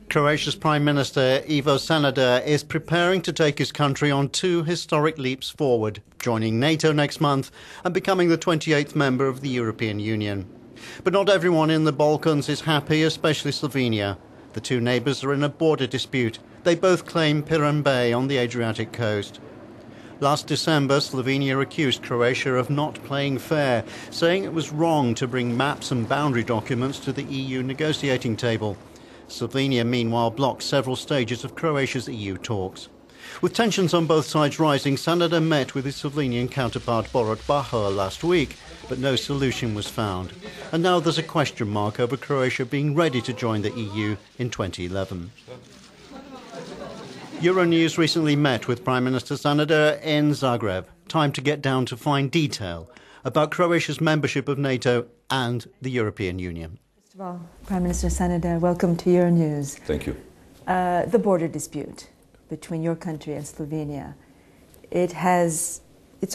Croatia's Prime Minister Sanader is preparing to take his country on two historic leaps forward, joining NATO next month and becoming the 28th member of the European Union. But not everyone in the Balkans is happy, especially Slovenia. The two neighbours are in a border dispute. They both claim Piran Bay on the Adriatic Coast. Last December, Slovenia accused Croatia of not playing fair, saying it was wrong to bring maps and boundary documents to the EU negotiating table. Slovenia, meanwhile, blocked several stages of Croatia's EU talks. With tensions on both sides rising, Sanader met with his Slovenian counterpart Borut Pahor last week, but no solution was found. And now there's a question mark over Croatia being ready to join the EU in 2011. Euronews recently met with Prime Minister Sanader in Zagreb. Time to get down to fine detail about Croatia's membership of NATO and the European Union. First of all, Prime Minister Sanader, welcome to Euronews. Thank you. The border dispute between your country and Slovenia, it's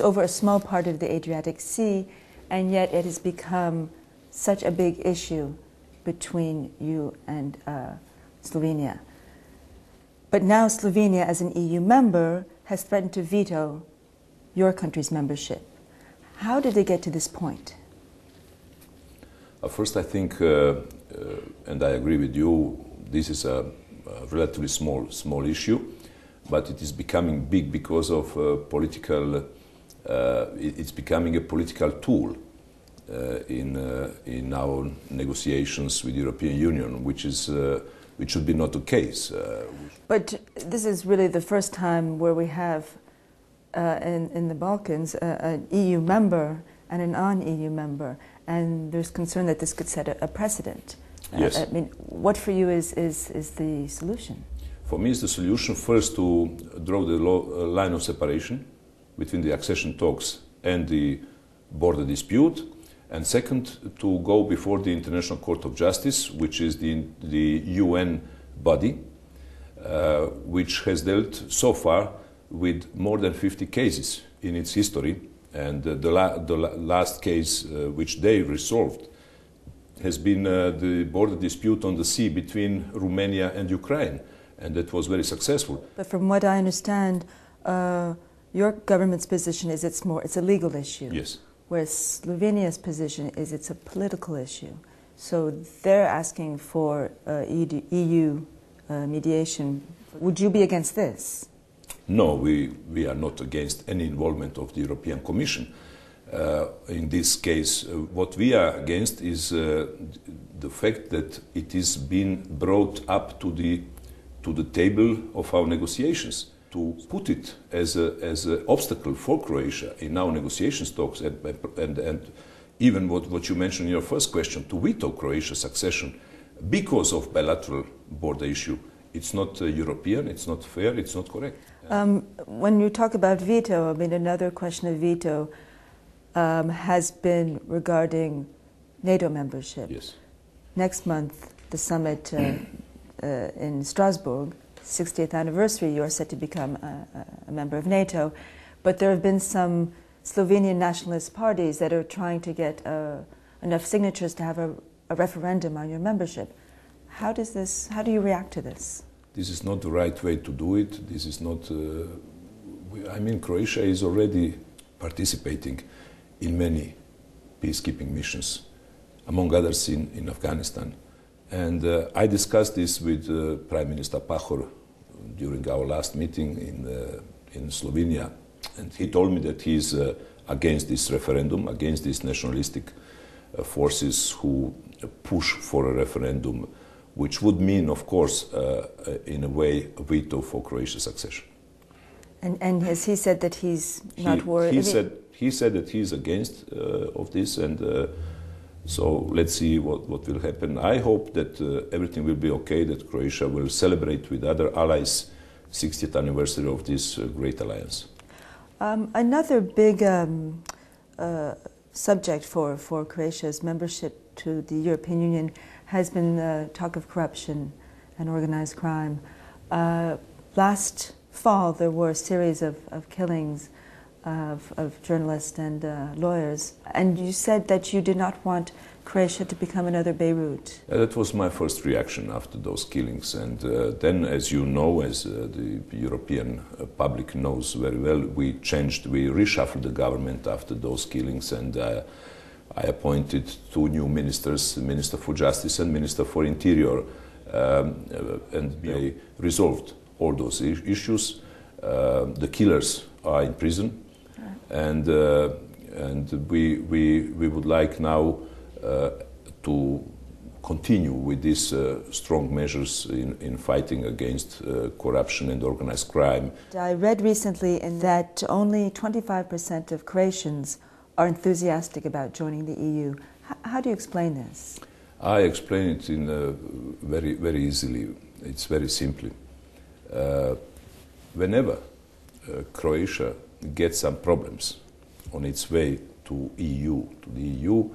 over a small part of the Adriatic Sea, and yet it has become such a big issue between you and Slovenia. But now Slovenia, as an EU member, has threatened to veto your country's membership. How did they get to this point? First, I think, and I agree with you, this is a relatively small issue, but it is becoming big because of it's becoming a political tool in our negotiations with the European Union, which should be not the case. But this is really the first time where we have in the Balkans an EU member and a non-EU member, and there's concern that this could set a precedent. Yes. I mean, what for you is the solution? For me, it's the solution first to draw the line of separation between the accession talks and the border dispute, and second, to go before the International Court of Justice, which is the UN body, which has dealt so far with more than 50 cases in its history, and the last case which they resolved has been the border dispute on the sea between Romania and Ukraine, and that was very successful. But from what I understand, your government's position is it's a legal issue. Yes. Whereas Slovenia's position is it's a political issue. So they're asking for EU mediation. Would you be against this? No, we are not against any involvement of the European Commission. In this case, what we are against is the fact that it is being brought up to the table of our negotiations. To put it as an obstacle for Croatia in our negotiations talks, and even what you mentioned in your first question, to veto Croatia's accession because of bilateral border issue, it's not European, it's not fair, it's not correct. When you talk about veto, I mean, another question of veto has been regarding NATO membership. Yes. Next month, the summit in Strasbourg, 60th anniversary, you are set to become a member of NATO. But there have been some Slovenian nationalist parties that are trying to get enough signatures to have a referendum on your membership. How do you react to this? This is not the right way to do it. This is not, I mean, Croatia is already participating in many peacekeeping missions, among others in Afghanistan. And I discussed this with Prime Minister Pahor during our last meeting in Slovenia, and he told me that he is against this referendum, against these nationalistic forces who push for a referendum, which would mean, of course, in a way, a veto for Croatia's accession. And has he said that he's not worried? He said that he is against of this, and so let's see what will happen. I hope that everything will be okay, that Croatia will celebrate with other allies 60th anniversary of this great alliance. Another big subject for Croatia's membership to the European Union has been talk of corruption and organized crime. Last fall there were a series of killings of journalists and lawyers. And you said that you did not want Croatia to become another Beirut. That was my first reaction after those killings. And then, as you know, as the European public knows very well, we reshuffled the government after those killings, and I appointed two new ministers, Minister for Justice and Minister for Interior, and they resolved all those issues. The killers are in prison, and we would like now to continue with these strong measures in fighting against corruption and organized crime. I read recently that only 25% of Croatians are enthusiastic about joining the EU. How do you explain this? I explain it in very, very easily. It's very simply. Whenever Croatia gets some problems on its way to the EU,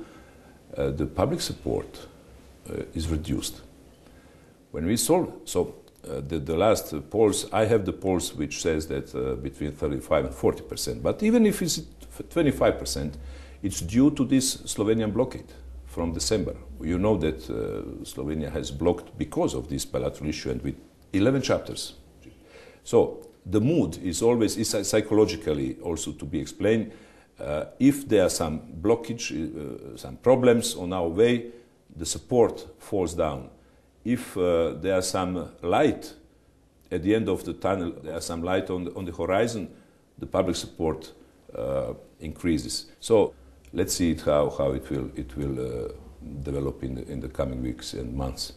the public support is reduced. When we solve, the last polls, I have the polls which says that between 35 and 40%, but even if it's 25%, it's due to this Slovenian blockade from December. You know that Slovenia has blocked because of this bilateral issue, and with 11 chapters. So the mood is always psychologically also to be explained. If there are some blockage, some problems on our way, the support falls down. If there are some light at the end of the tunnel, there are some light on the horizon, the public support increases. So let's see how it will develop in the coming weeks and months.